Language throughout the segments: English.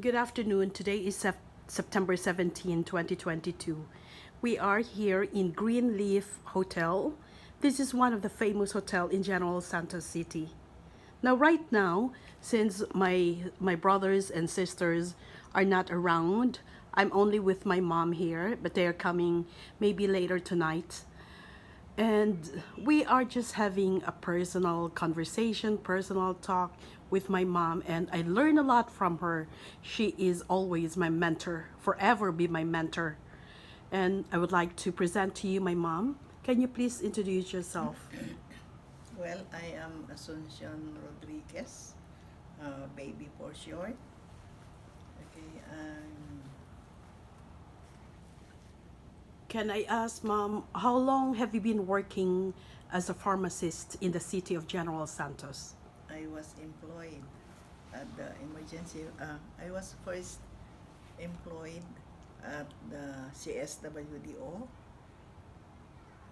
Good afternoon. Today is September 17, 2022. We are here in Greenleaf Hotel. This is one of the famous hotel in General Santos City. Now, right now, since my brothers and sisters are not around, I'm only with my mom here, but they are coming maybe later tonight. And we are just having a personal conversation, personal talk with my mom, and I learn a lot from her. She is always my mentor, forever be my mentor. And I would like to present to you my mom. Can you please introduce yourself? Well, I am Asuncion Rodriguez, baby for short. Okay, Can I ask, mom, how long have you been working as a pharmacist in the city of General Santos? I was employed at the emergency. I was first employed at the CSWDO,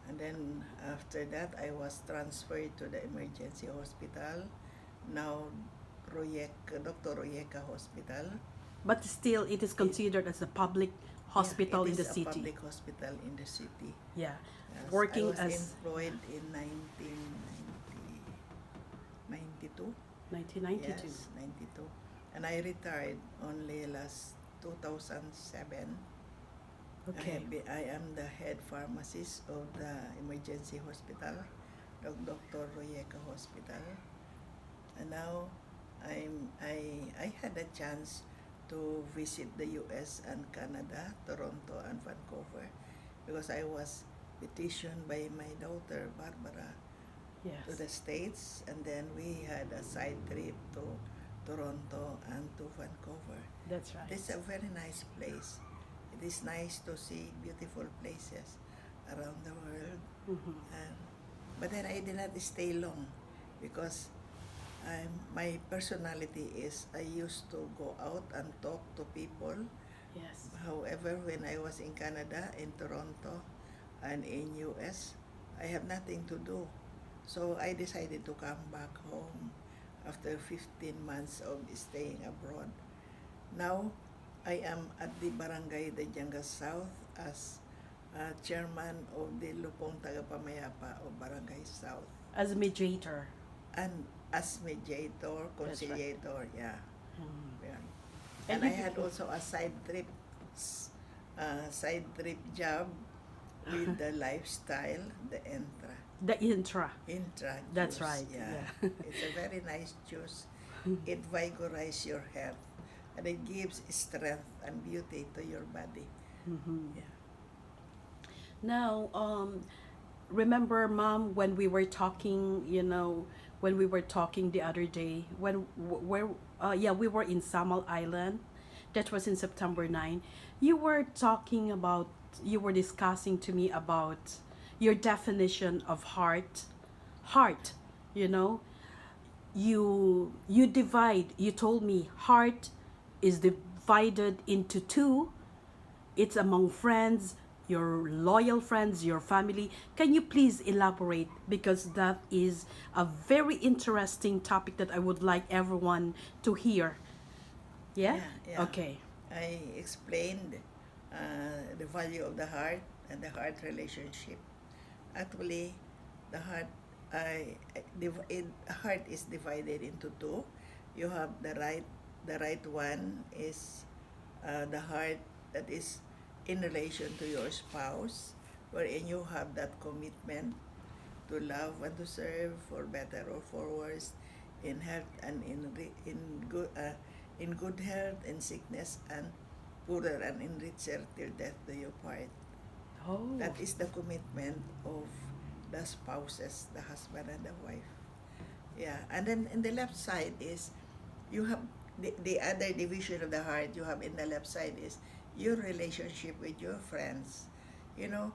and then after that, I was transferred to the emergency hospital. Now, Dr. Royeka Hospital. But still, it is It, considered as a public yeah, hospital it in the is a city. public hospital in the city. Yeah, Yes, I working was as employed in 1992. 1992. Yes, 92. And I retired only last 2007. Okay. I am the head pharmacist of the emergency hospital, Dr. Royeka Hospital. And now I had a chance to visit the US and Canada, Toronto and Vancouver, because I was petitioned by my daughter Barbara to Yes, the States, and then we had a side trip to Toronto and to Vancouver. that's right. It's a very nice place. It is nice to see beautiful places around the world. Mm-hmm. And, but then I did not stay long because my personality is I used to go out and talk to people. Yes. However, when I was in Canada, in Toronto, and in US, I have nothing to do. So I decided to come back home after 15 months of staying abroad. Now, I am at the Barangay de Jangas South as chairman of the Lupong Tagapamayapa of Barangay South, As a mediator. and as mediator, That's right. conciliator, yeah. Mm. Yeah. And And I you had became also a side trip job with the lifestyle, the the intra. intra That's juice. right. Yeah, Yeah. it's a very nice juice. It vigorizes your health, and it gives strength and beauty to your body. Mm-hmm. Yeah. Now, remember, mom, when we were talking, when we were talking the other day, we were in Samal Island. That was in September 9. You were talking about, you were discussing to me about your definition of heart. Heart, you know, you told me heart is divided into two. It's among friends, your loyal friends, your family. Can you please elaborate, because that is a very interesting topic that I would like everyone to hear. Yeah. Yeah, yeah. Okay. I explained the value of the heart and the heart relationship. Actually, the heart, heart is divided into two. You have the right one is the heart that is in relation to your spouse, wherein you have that commitment to love and to serve for better or for worse, in health and in good health and sickness, and poorer and in richer till death do you part. Oh, That is the commitment of the spouses, the husband and the wife. Yeah, and then in the left side is you have the other division of the heart you have in the left side is your relationship with your friends. You know,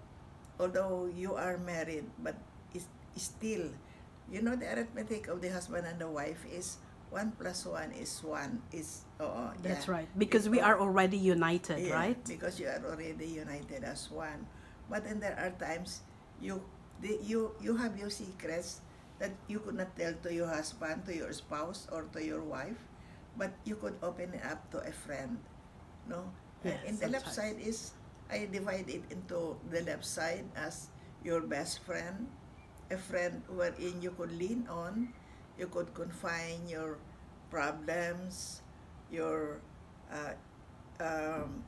although you are married, but it's still, the arithmetic of the husband and the wife is 1 plus 1 is 1 is, oh yeah, that's right. it's Because we oh, are already united, yeah, right? because you are already united as one. But then there are times you you have your secrets that you could not tell to your husband, to your spouse, or to your wife. but you could open it up to a friend, no? Yes, In the left sometimes. side is, I divide it into the left side as your best friend, a friend wherein you could lean on, you could confine your problems, your uh,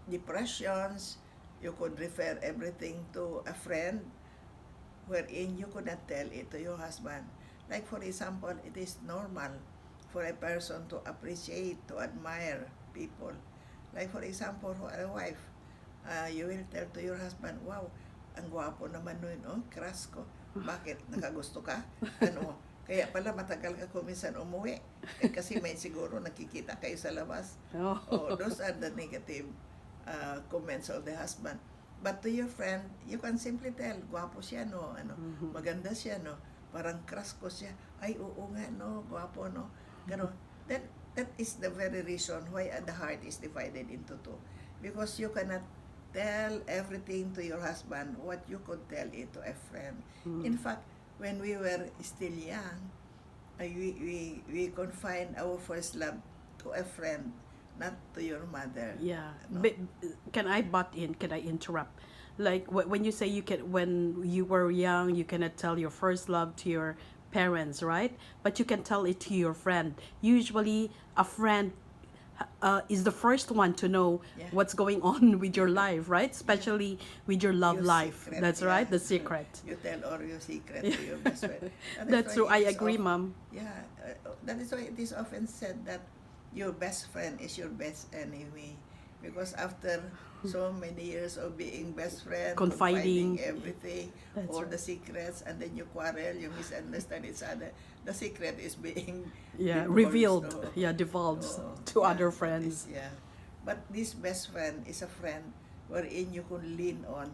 depressions, you could refer everything to a friend wherein you could not tell it to your husband. Like for example, it is normal for a person to appreciate, to admire people. Like for example, for a wife, you will tell to your husband, wow, ang gwapo naman nun, oh, crush ko. Bakit? Nakagusto ka? Ano? Kaya pala matagal ka kuminsan umuwi. Kasi may siguro nakikita kayo sa labas. Oh. Oh, those are the negative comments of the husband. But to your friend, you can simply tell, gwapo siya, no? Ano, maganda siya, no? Parang crush ko siya. Ay, oo nga, no? Gwapo, no? Gano. That is the very reason why the heart is divided into two. Because you cannot tell everything to your husband what you could tell it to a friend. In fact, when we were still young, we confined our first love to a friend, not to your mother. Yeah. No? But can I butt in? Can I interrupt? Like when you say you can, when you were young, you cannot tell your first love to your parents, right? But you can tell it to your friend. Usually, a friend is the first one to know Yeah. what's going on with your life, right? Especially with your love Your life. secret, That's yeah. right, the secret. You tell all your secret to your best friend. That's true. I agree, Mom. Yeah, that is why it is often said that your best friend is your best enemy. Because after so many years of being best friend, Confiding. everything, That's all right. the secrets, and then you quarrel, you misunderstand each other, the secret is being Yeah, divulged, revealed. oh. Yeah, divulged Oo. to Yeah, other that friends. yeah. But this best friend is a friend wherein you can lean on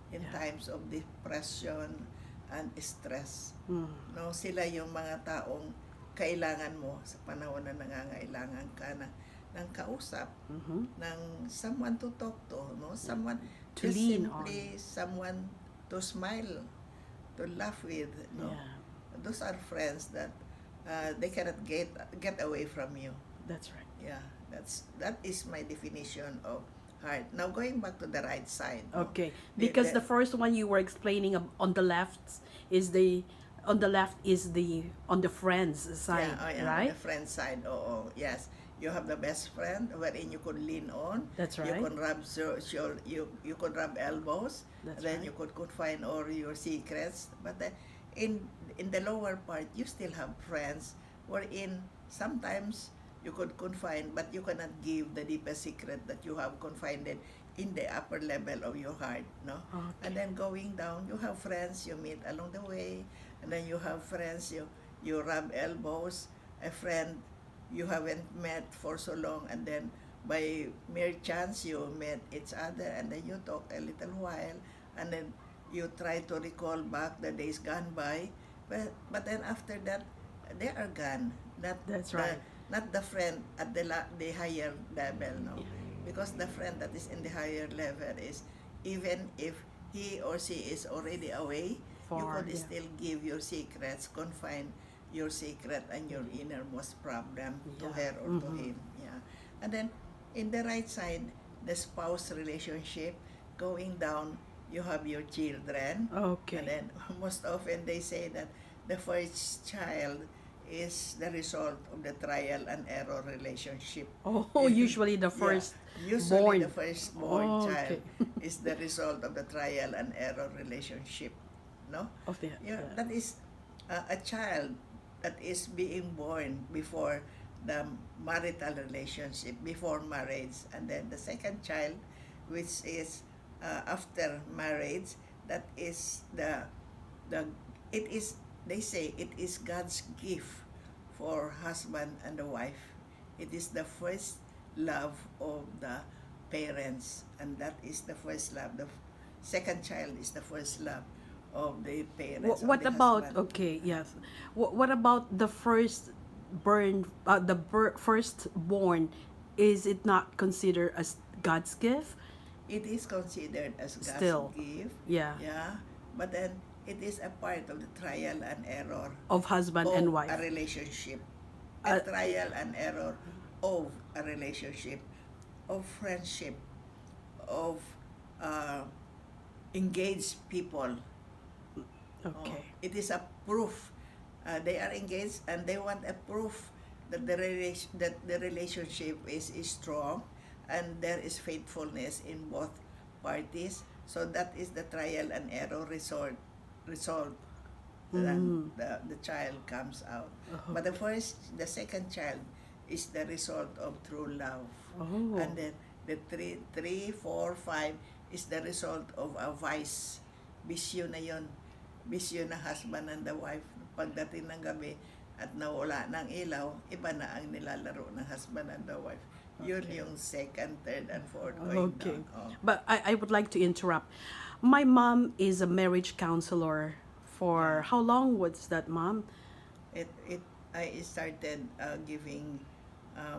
in Yeah. times of depression and stress. Mm. No, sila yung mga taong kailangan mo sa panahon na nangangailangan ka ng kausap, ng someone to talk to, no? Someone To just lean simply someone to smile, to laugh with, no? Yeah, Those are friends that they cannot get away from you. that's right. Yeah, that is my definition of heart. Now going back to the right side. No? Okay, because the first one you were explaining on the left is the on the left is the on the friends side, right? The friend side. Oh, yes. You have the best friend wherein you could lean on. That's right. You can rub you could rub elbows. That's then right. you could confine all your secrets. But in the lower part, you still have friends wherein sometimes you could confine, but you cannot give the deepest secret that you have confided in the upper level of your heart, no? Okay. And then going down, you have friends you meet along the way, and then you have friends you rub elbows, a friend you haven't met for so long, and then by mere chance you met each other, and then you talk a little while, and then you try to recall back the days gone by, but then after that they are gone. That's right. Not the friend at the higher level, no. Because the friend that is in the higher level is, even if he or she is already away, you Far, could yeah. still give your secrets, confine your secret and your innermost problem to Yeah. her or to him. Yeah. And then in the right side, the spouse relationship. Going down, you have your children. Okay. And then most often they say that the first child is the result of the trial and error relationship. Oh, usually the first Usually born. the firstborn Oh, child okay. is the result of the trial and error relationship, no? Of the That is a child that is being born before the marital relationship, before marriage, and then the second child, which is after marriage, that is the it is, they say it is God's gift for husband and the wife. It is the first love of the parents, and that is the first love. The second child is the first love of the parents. What of the about husband. okay, yes. What about the first first born? Is it not considered as God's gift? It is considered as God's Still, gift. yeah. Yeah. But then it is a part of the trial and error Of husband of and a wife. relationship. A trial and error of a relationship, of friendship, of uh, engaged people. Oh, Okay. it is a proof. They are engaged and they want a proof that the relationship is strong and there is faithfulness in both parties. So that is the trial and error result. Then Mm. the child comes out. Oh, But the second child is the result of true love. oh, And then the three, four, five is the result of a vice. Bisyo na yon. Bisyo na husband and the wife. Pagdating ng gabi at nawala ng ilaw, iba na ang nilalaro ng husband and the wife. Yun Okay. yung second, third, and fourth going okay. down. Oh. But I would like to interrupt. My mom is a marriage counselor for Yeah. how long was that, mom? I started giving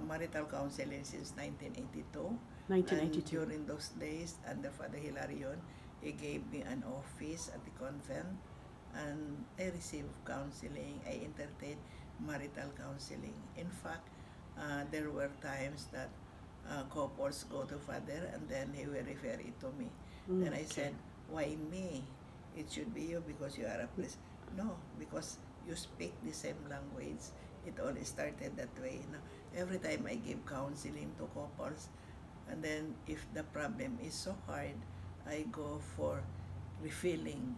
marital counseling since 1982. And 1982. during those days, under Father Hilarion, he gave me an office at the convent, and I received counseling. I entertained marital counseling. In fact, there were times that couples go to Father, and then he will refer it to me. Then I Okay. said, "Why me? It should be you because you are a priest." No, because you speak the same language. It all started that way. You know, every time I give counseling to couples, and then if the problem is so hard, I go for refilling.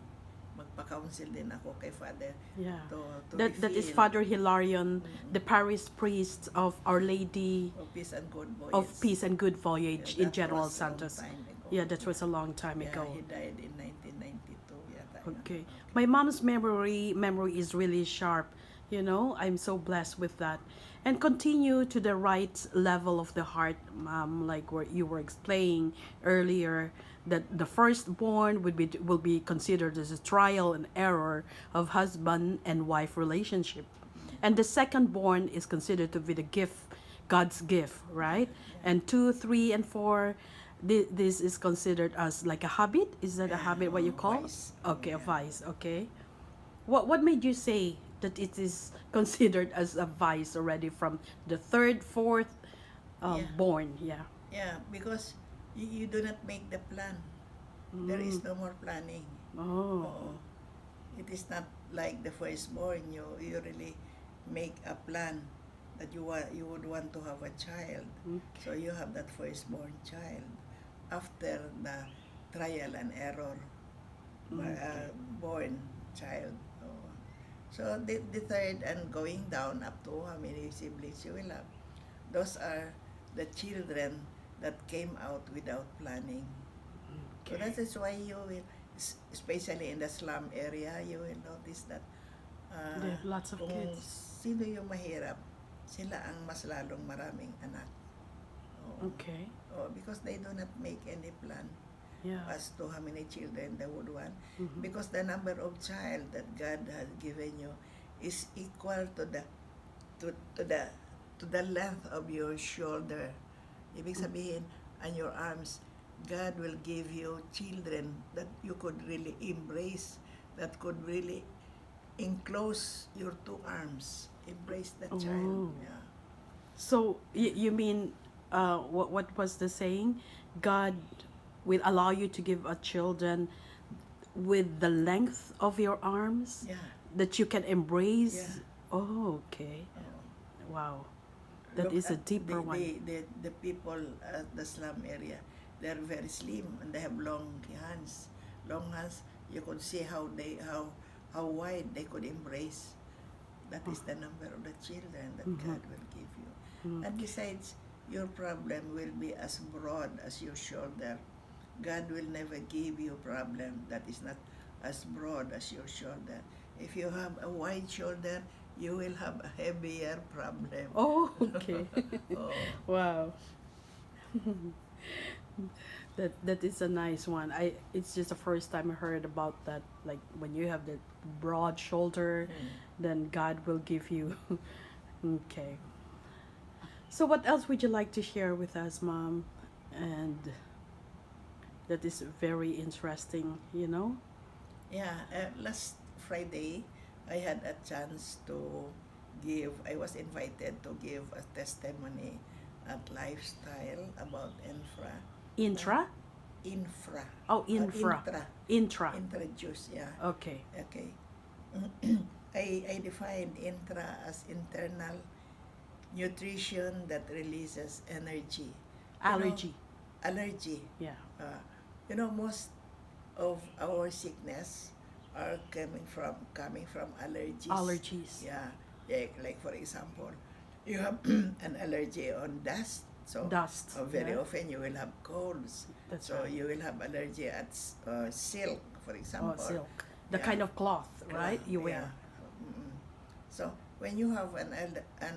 Magpa-counsel din ako kay Father Yeah. to That is refill Father Hilarion, Mm-mm. the parish priest of Our Lady of Peace and Good Voyage. of Peace and Good Voyage Yeah, in that General was a long Santos. time ago. Yeah, that was a long time Yeah, ago. he died in 1992 yata yun. Okay. My mom's memory is really sharp. You know, I'm so blessed with that. And continue to the right level of the heart, like what you were explaining earlier, that the firstborn will be considered as a trial and error of husband and wife relationship. And the second born is considered to be the gift, God's gift, right? Yeah. And 2, 3, and 4, this is considered as like a habit. Is that a Yeah, habit? What you call? vice. Okay, a Yeah. vice. Okay. What made you say that it is considered as a vice already from the third, fourth Yeah. born? Yeah. Yeah, because you do not make the plan. There is no more planning. Oh. Oo. It is not like the firstborn. You really make a plan that you would want to have a child. So you have that firstborn child. After the trial and error, born child. Oo. So the third and going down up to how many siblings you will have. Those are the children that came out without planning. So Okay. that is why you will, especially in the slum area, you will notice that They have lots of kung kids. sino yung mahirap, sila ang mas lalong maraming anak. Oo. Okay. Oh, because they do not make any plan Yeah. as to how many children they would want. Mhm. Because the number of child that God has given you is equal to the to, to the length of your shoulder. Ibig sabihin, on your arms, God will give you children that you could really embrace, that could really enclose your two arms, embrace the child. Oh. Yeah. So you mean, what was the saying? God will allow you to give a children with the length of your arms Yeah. that you can embrace. Yeah. Oh, okay. Oo. Wow. That Look is a at deeper one. the people at the slum area. They're very slim and they have long hands. Long hands. You could see how wide they could embrace. That is the number of the children that God will give you. And besides, your problem will be as broad as your shoulder. God will never give you a problem that is not as broad as your shoulder. If you have a wide shoulder, you will have a heavier problem. Oh, okay. Oh. Wow. That is a nice one. It's just the first time I heard about that. Like when you have the broad shoulder, then God will give you. Okay. So what else would you like to share with us, Mom? And that is very interesting, you know? Yeah, last Friday, I had a chance to I was invited to give a testimony at lifestyle about infra. Intra? Infra. Oh, infra. Intra. Intra. Introduce, yeah. Okay. Okay. I define intra as internal nutrition that releases energy. Allergy. Allergy. Yeah. Uh, most of our sickness are coming from allergies. Allergies. Yeah. Like for example, you have an allergy on dust. So Dust. very Yeah. often you will have colds. That's So right. you will have allergy at silk, for example. Oh, silk. The Yeah. kind of cloth, right? You wear. Yeah. So when you have an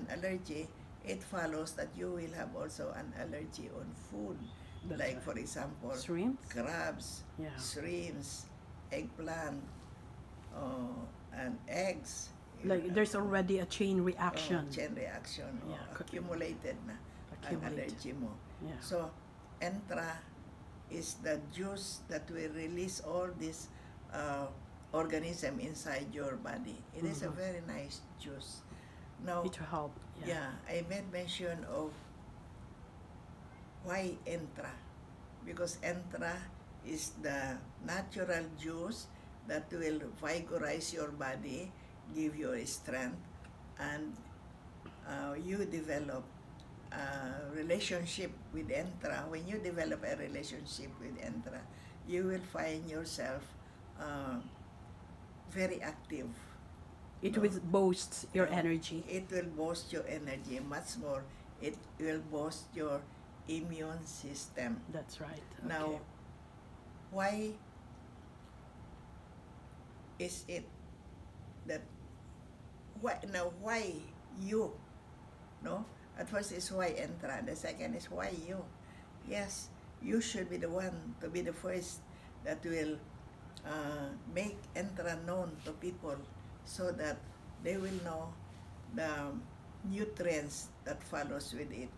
allergy, it follows that you will have also an allergy on food. That's Like right. for example, Shrimps? crabs, Yeah. shrimps, eggplant, and eggs. Like there's already a chain reaction. Chain reaction, Yeah. accumulated na ang Accumulate. allergy mo. Yeah. So, entra is the juice that will release all this organism inside your body. It is a Mhm. very nice juice. Now, It will help. Yeah. I made mention of why entra. Because entra is the natural juice that will vigorize your body, give you strength, and you develop a relationship with entra. When you develop a relationship with entra, you will find yourself very active. It No. will boost your Yeah. energy. It will boost your energy much more. It will boost your immune system. That's right. Now, Okay. why is it that why you? No? At first is why entra. The second is why you. Yes, you should be the one to be the first that will make entra known to people so that they will know the nutrients that follows with it,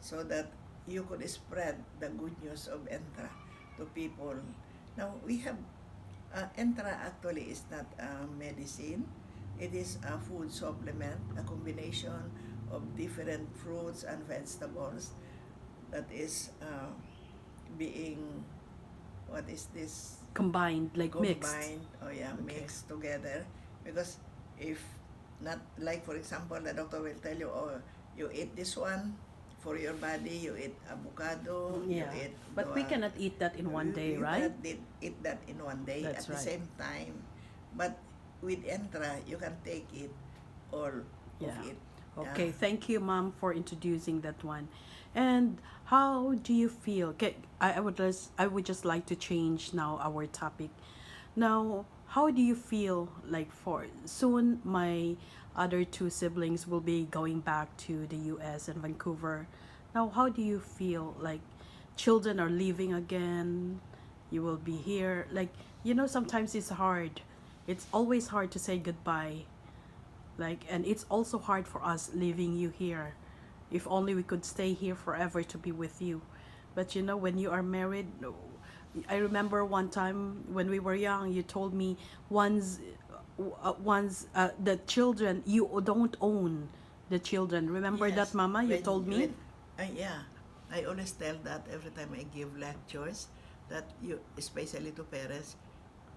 so that you could spread the good news of entra to people. Now we have entra actually is not a medicine. It is a food supplement, a combination of different fruits and vegetables that is being, what is this? Combined, like mixed. Combined, Okay. mixed together. Because if not, like for example, the doctor will tell you, you eat this one for your body, you eat avocado, Yeah. you eat. But we cannot eat that in one day, right? You cannot eat that in one day. That's At the right. same time. But with entra, you can take it all Yeah. of it. Okay, Yeah. thank you, Mom, for introducing that one. And how do you feel? Okay, I would just like to change now our topic. Now, how do you feel like for soon my other two siblings will be going back to the US and Vancouver. Now, how do you feel like children are leaving again? You will be here. Like, sometimes it's hard. It's always hard to say goodbye. Like, and it's also hard for us leaving you here. If only we could stay here forever to be with you. But when you are married, I remember one time when we were young, you told me once the children, you don't own the children. Remember Yes, that, Mama? You told me? Yeah, I always tell that every time I give lectures, that you, especially to parents,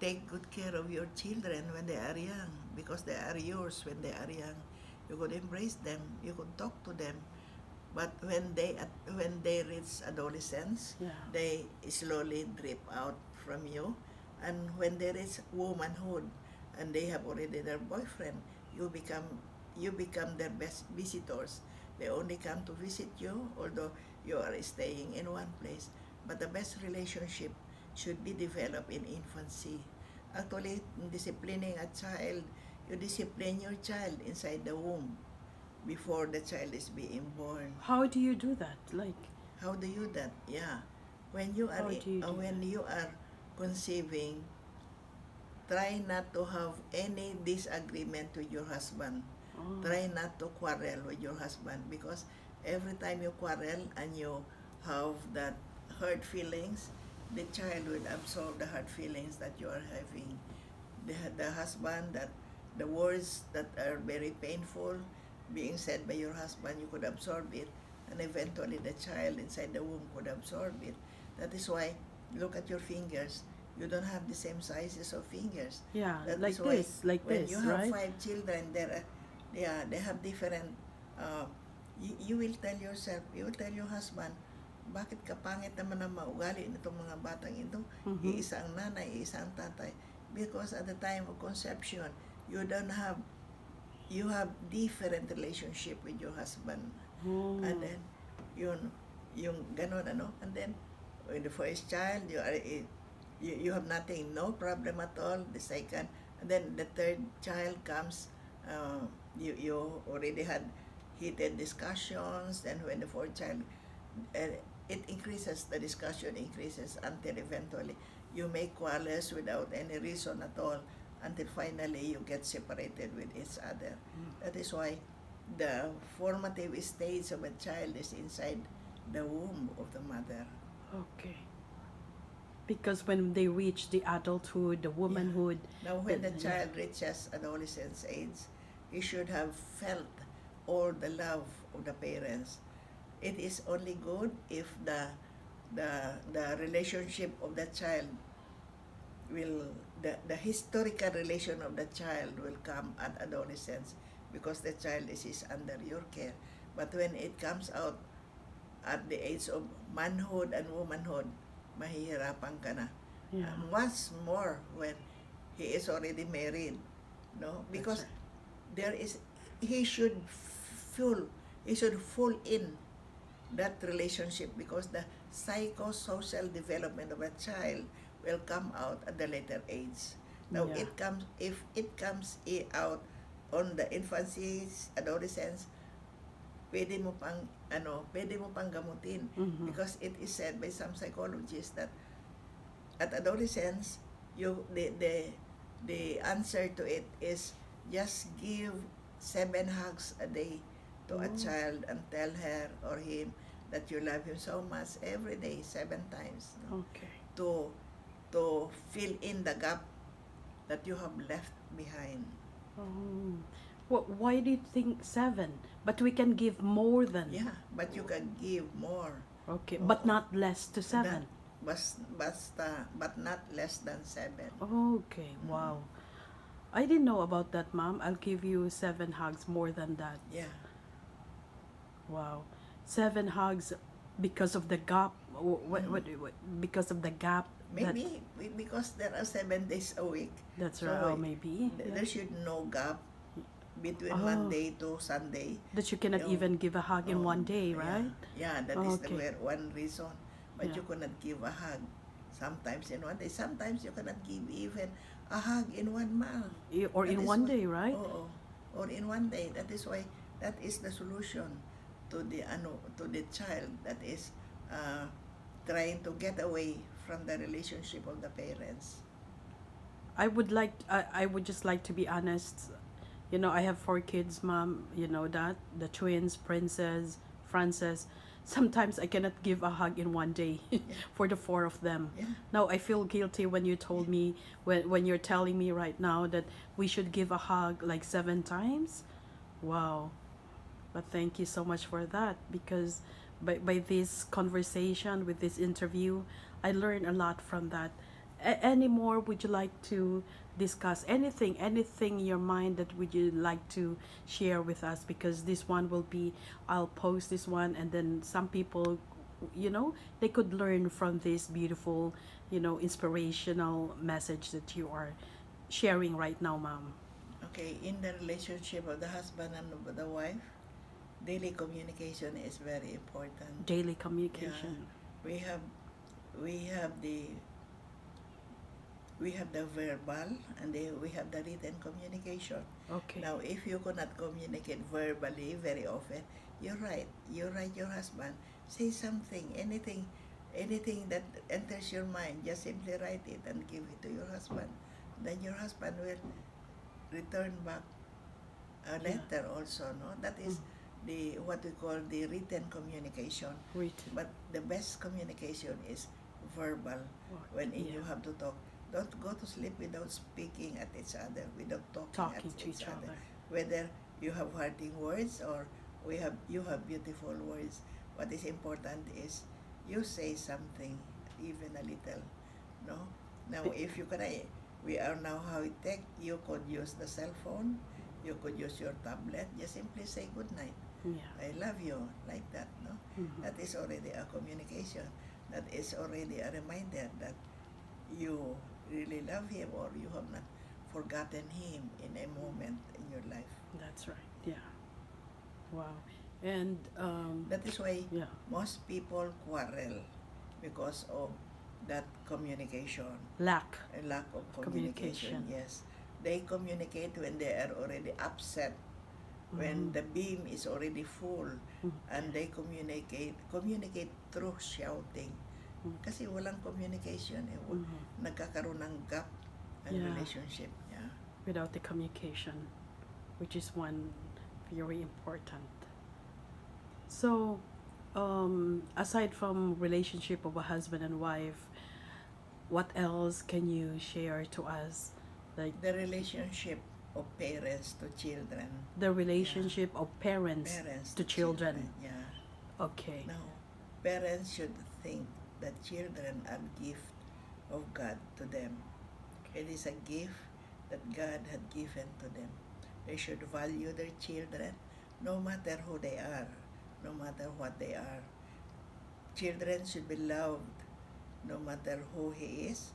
take good care of your children when they are young, because they are yours when they are young. You could embrace them, you could talk to them, but when they reach adolescence, Yeah. they slowly drip out from you, and when they reach womanhood, and they have already their boyfriend, you become their best visitors. They only come to visit you, although you are staying in one place. But the best relationship should be developed in infancy. Actually, disciplining a child, you discipline your child inside the womb before the child is being born. How do you do that? Like, How do you do that? Yeah. When you are How do you do when that? you are conceiving, try not to have any disagreement with your husband. oh, Try not to quarrel with your husband, because every time you quarrel and you have that hurt feelings, the child will absorb the hurt feelings that you are having. The husband, that the words that are very painful being said by your husband, you could absorb it, and eventually the child inside the womb could absorb it. That is why, look at your fingers. You don't have the same sizes of fingers. Yeah, That like is why this, like when this, you have right? 5 children, yeah, they have different. Uh, you will tell yourself, you will tell your husband, bakit kapangit naman ang maugali nitong mga batang ito? Mm-hmm. Iisa ang nanay, iisa ang tatay. Because at the time of conception, you don't have, you have different relationship with your husband. Oh. And then, yung ganon, ano? And then, with the first child, you have nothing, no problem at all. The second, and then the third child comes, you already had heated discussions, and when the fourth child, it increases, the discussion increases until eventually you make quarrels without any reason at all, until finally you get separated with each other. That is why the formative stage of a child is inside the womb of the mother. Okay. Because when they reach the adulthood, the womanhood, Now, when the yeah. child reaches adolescence age, he should have felt all the love of the parents. It is only good if the relationship of the child will, the historical relation of the child will come at adolescence, because the child is under your care. But when it comes out at the age of manhood and womanhood, mahihirapan ka na. Yeah. Once more when he is already married, no? Because right. there is, he should fall in that relationship, because the psychosocial development of a child will come out at the later age. Now, Yeah. if it comes out on the infancy, adolescence, pwede mo pang gamutin. Mm-hmm. Because it is said by some psychologists that at adolescence, the answer to it is just give 7 hugs a day to a child and tell her or him that you love him so much every day, 7 times, no? Okay. To fill in the gap that you have left behind. Oh. Why do you think 7? But we can give more than. Yeah, but you can give more. Okay, Oo. but not less to 7. But not less than 7. Okay, wow. I didn't know about that, Mom. I'll give you 7 hugs more than that. Yeah. Wow. 7 hugs because of the gap. What, because of the gap. Maybe because there are 7 days a week. That's So, right. Oh, maybe. There should no gap between Oh. Monday to Sunday. That you cannot Yung- even give a hug in one day, Yeah. right? Yeah, that is Okay. one reason. But Yeah. you cannot give a hug sometimes in one day. Sometimes you cannot give even a hug in 1 month. Or That in is one why- day, right? Oo. Or in one day. That is why, that is the solution to the child that is trying to get away from the relationship of the parents. I would just like to be honest. You know, I have 4 kids, Mom. You know that, the twins, Princess, Frances. Sometimes I cannot give a hug in one day for the 4 of them. Yeah. Now I feel guilty when you told me, when you're telling me right now that we should give a hug like 7 times. Wow. But thank you so much for that, because by this conversation, with this interview, I learned a lot from that. Any more would you like to discuss? Anything in your mind that would you like to share with us? Because this one will be, I'll post this one, and then some people, they could learn from this beautiful, inspirational message that you are sharing right now, Mom. Okay, in the relationship of the husband and of the wife, daily communication is very important. Daily communication. We have the verbal, and we have the written communication. Okay. Now, if you cannot communicate verbally very often, you're right your husband, say something, anything that enters your mind, just simply write it and give it to your husband. Then your husband will return back a letter also, no? That is the what we call the written communication. Written. But the best communication is verbal. When you have to talk, don't go to sleep without speaking at each other, without talking Talking at to each other. Whether you have hurting words you have beautiful words. What is important is you say something, even a little. No? Now, if you can, we are now high tech. You could use the cell phone. You could use your tablet. Just simply say good night. Yeah. I love you, like that. No, Mhm. that is already a communication. That is already a reminder that you really love him, or you have not forgotten him in a moment in your life. That's right. Yeah. Wow. And That is why yeah. most people quarrel because of that communication, Lack a lack of communication. communication. Yes, they communicate when they are already upset, when Mhm. the beam is already full, and they communicate through shouting. Okay. Kasi walang communication, Mhm. nagkakaroon ng gap ang Yeah. relationship. Yeah. Without the communication, which is one very important. So, aside from relationship of a husband and wife, what else can you share to us? Like The relationship of parents to children. the relationship of parents Parents to children. Yeah. Okay. Now, parents should think that children are gift of God to them. It is a gift that God had given to them. They should value their children no matter who they are, no matter what they are. Children should be loved no matter who he is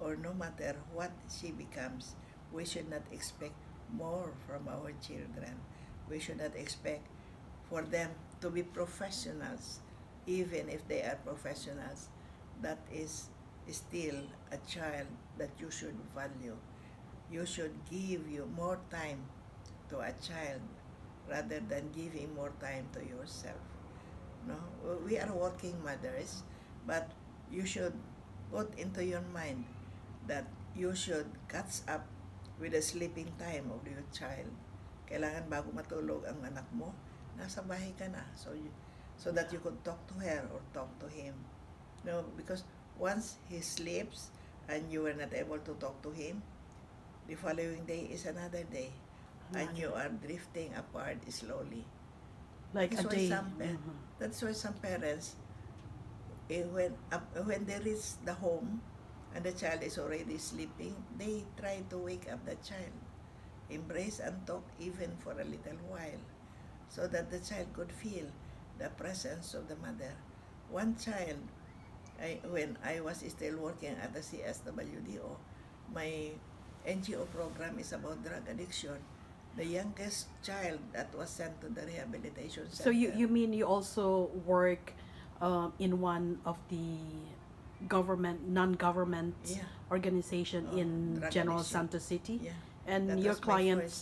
or no matter what she becomes. We should not expect more from our children. We should not expect for them to be professionals, even if they are professionals. That is still a child that you should value. You should give you more time to a child rather than giving more time to yourself. No, we are working mothers, but you should put into your mind that you should catch up with the sleeping time of your child. Kailangan bago matulog ang anak mo, nasa bahay ka na. So that you could talk to her or talk to him. No, because once he sleeps and you were not able to talk to him, the following day is another day, and you are drifting apart slowly. Like That's a why day. some that's why some parents, when they reach the home and the child is already sleeping, they try to wake up the child, embrace and talk even for a little while, so that the child could feel the presence of the mother. One child, when I was still working at the CSWDO, my NGO program is about drug addiction. The youngest child that was sent to the rehabilitation center. So you mean you also work in one of the non-government Yeah. organization in Drug General addiction. Santos City? Yeah. And That your was my clients,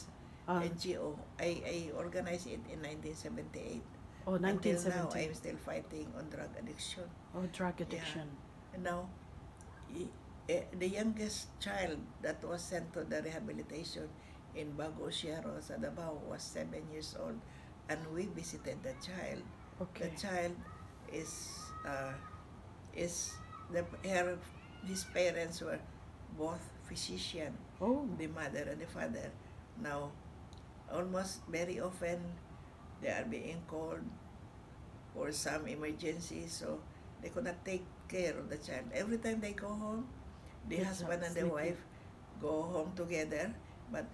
first NGO. I organized it in 1978. oh, Until now, 1970. I'm still fighting on drug addiction. Oh, drug addiction. And now, the youngest child that was sent to the rehabilitation in Bago Sierra sa Davao was 7 years old, and we visited the child. Okay. The child is his parents were both physician, Oh, the mother and the father. Now, almost very often they are being called for some emergency, so they could not take care of the child. Every time they go home, the It's, husband and the sleeping. wife go home together, but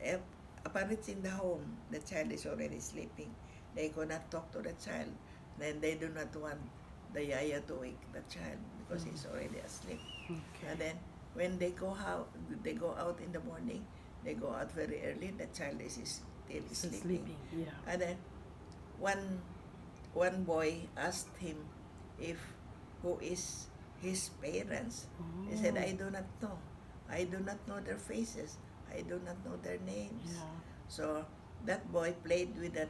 upon reaching the home, the child is already sleeping. They could not talk to the child. Then they do not want the yaya to wake the child because he's already asleep. Okay. And then when they go out in the morning, they go out very early, the child is still sleeping. Yeah. And then one boy asked him if who is his parents. He said, Oh. I do not know. I do not know their faces. I do not know their names. Yeah. So that boy played with the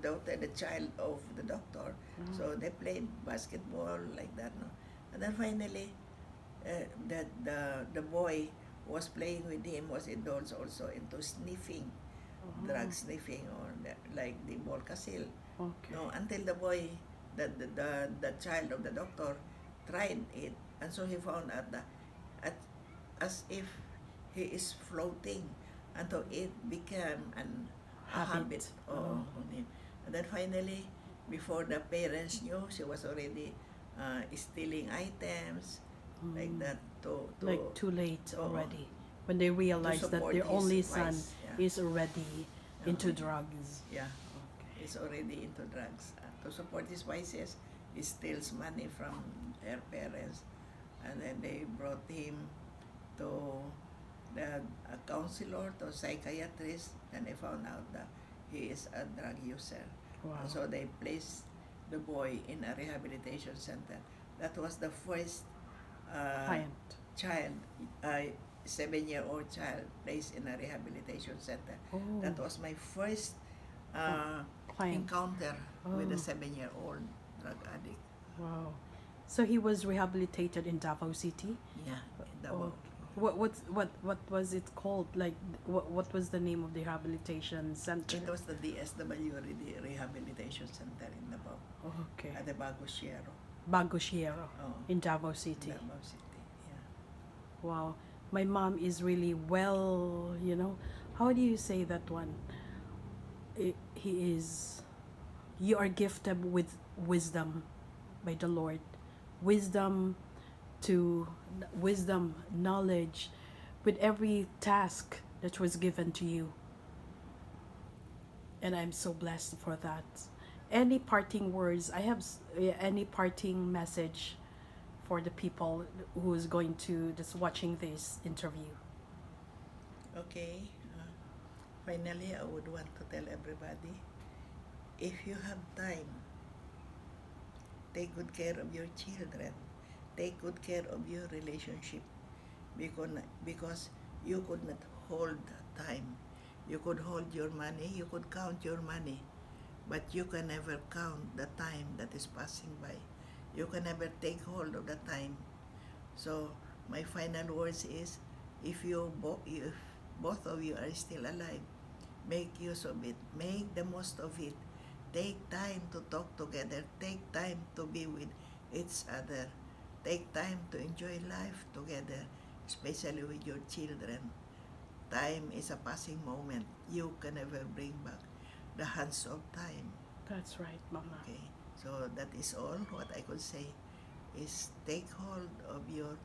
daughter, the child of the doctor. So they played basketball like that. No? And then finally, the boy was playing with him was indulged also into sniffing, drug sniffing, or like the Volcasil. Okay. No, until the boy, the child of the doctor tried it, and so he found out that as if he is floating until it became a habit Oh. on him. And then finally, before the parents knew, she was already stealing items like Mm. that Like too late oo, already when they to realize that support their his only son vice. Yeah. is already into Oo. drugs. Yeah, Okay. he's already into drugs. To support his vices, he steals money from her parents, and then they brought him to the a counselor, to psychiatrist, and they found out that he is a drug user. Wow. And so they placed the boy in a rehabilitation center. That was the first Client. child, a 7-year-old child, placed in a rehabilitation center. Oh. That was my first Client. encounter with a Oh. 7-year-old drug addict. Wow. So he was rehabilitated in Davao City. Yeah, in the Oh. world. What was it called? Like what was the name of the rehabilitation center? It was the DSW Rehabilitation Center in Davao, Okay. at the Bagosiero. Bagosiero Oh, in Davao City. Davao City. Yeah. Wow. My mom is really well, how do you say that one? He is, you are gifted with wisdom by the Lord. Wisdom wisdom, knowledge with every task that was given to you. And I'm so blessed for that. Any parting words? Any parting message for the people who is going to just watching this interview? Okay. Finally, I would want to tell everybody, if you have time, take good care of your children. Take good care of your relationship, because you could not hold time. You could hold your money, you could count your money, but you can never count the time that is passing by. You can never take hold of the time. So my final words is, if both of you are still alive, make use of it. Make the most of it. Take time to talk together. Take time to be with each other. Take time to enjoy life together, especially with your children. Time is a passing moment. You can never bring back the hands of time. That's right, Mama. Okay, so that is all what I could say, is take hold of your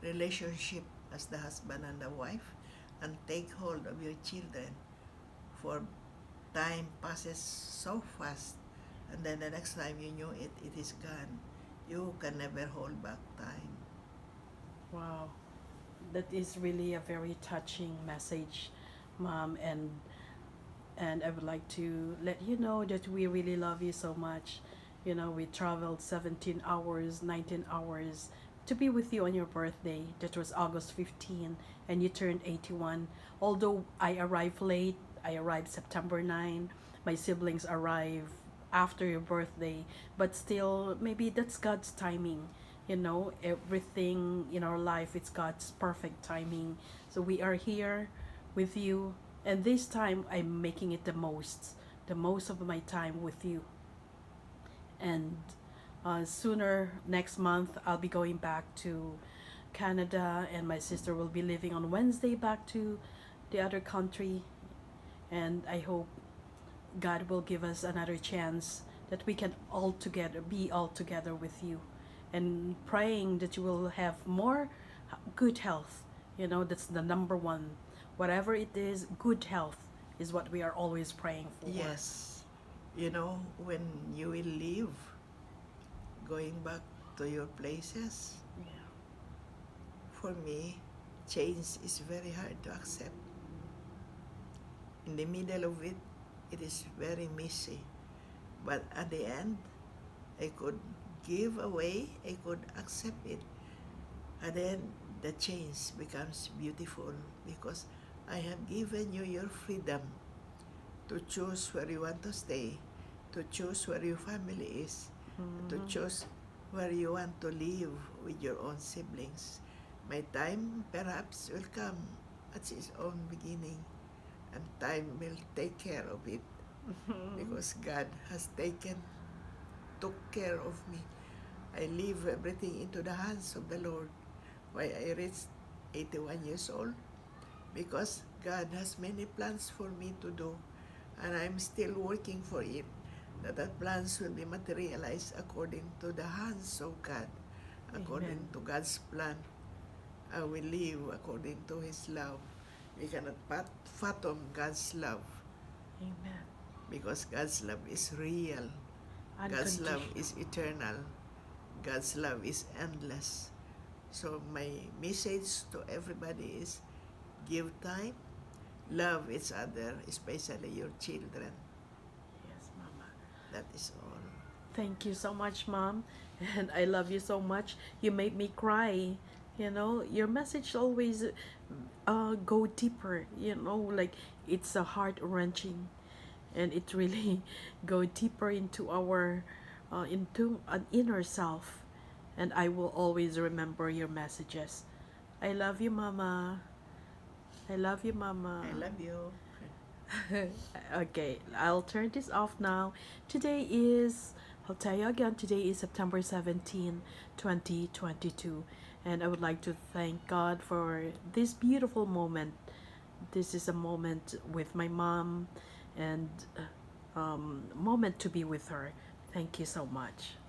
relationship as the husband and the wife, and take hold of your children, for time passes so fast, and then the next time you knew it, it is gone. You can never hold back time. Wow. That is really a very touching message, Mom, and I would like to let you know that we really love you so much. We traveled 17 hours, 19 hours to be with you on your birthday. That was August 15, and you turned 81. Although I arrived late, I arrived September 9. My siblings arrived after your birthday, but still, maybe that's God's timing. Everything in our life, it's God's perfect timing. So we are here with you, and this time I'm making it the most of my time with you. And sooner next month, I'll be going back to Canada, and my sister will be leaving on Wednesday back to the other country. And I hope God will give us another chance that we can be all together with you, and praying that you will have more good health. That's the number one. Whatever it is, good health is what we are always praying for. Yes, when you will leave, going back to your places, Yeah. for me, change is very hard to accept. In the middle of it, it is very messy. But at the end, I could give away, I could accept it. And then the change becomes beautiful, because I have given you your freedom to choose where you want to stay, to choose where your family is, to choose where you want to live with your own siblings. My time perhaps will come at its own beginning, and time will take care of it, because God has took care of me. I leave everything into the hands of the Lord. Why I reached 81 years old? Because God has many plans for me to do, and I'm still working for it. that plans will be materialized according to the hands of God, according Amen. to God's plan. We live according to His love. We cannot fathom God's love Amen. because God's love is real. God's love Unconditional. is eternal. God's love is endless. So my message to everybody is give time, love each other, especially your children. Yes, Mama. That is all. Thank you so much, Mom. And I love you so much. You made me cry. You know, your message always go deeper. You know, like it's a heart wrenching, and it really go deeper into an inner self. And I will always remember your messages. I love you, Mama. I love you, Mama. I love you. Okay, I'll turn this off now. I'll tell you again, today is September 17, 2022. And I would like to thank God for this beautiful moment. This is a moment with my mom and moment to be with her. Thank you so much.